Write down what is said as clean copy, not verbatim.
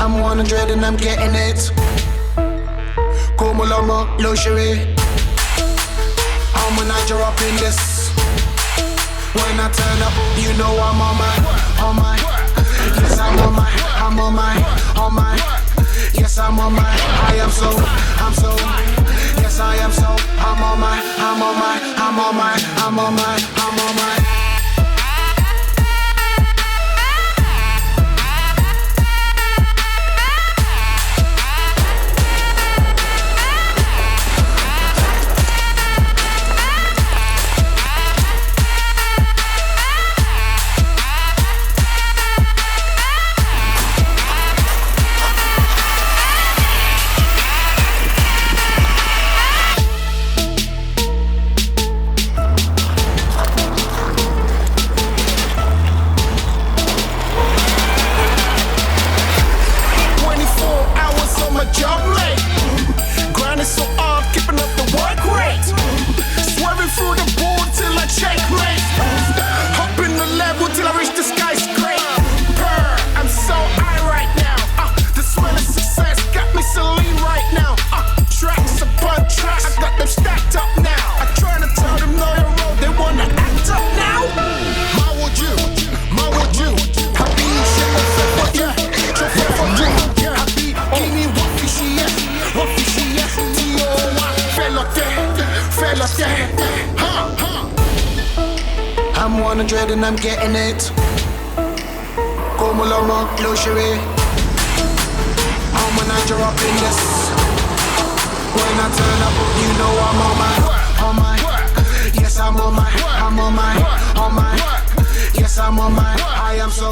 I'm 100 and I'm getting it. Como lomo, luxury. I'm a Niger up in this. When I turn up, you know I'm on my. Yes, I'm on my. Yes, I'm on my. I'm so. Yes, I am so. I'm on my. 100 and I'm getting it. Como lomo, luxury. I'm a Niger up in this. When I turn up, you know I'm on my. Yes, I'm on my. Yes, I'm on my. I'm so.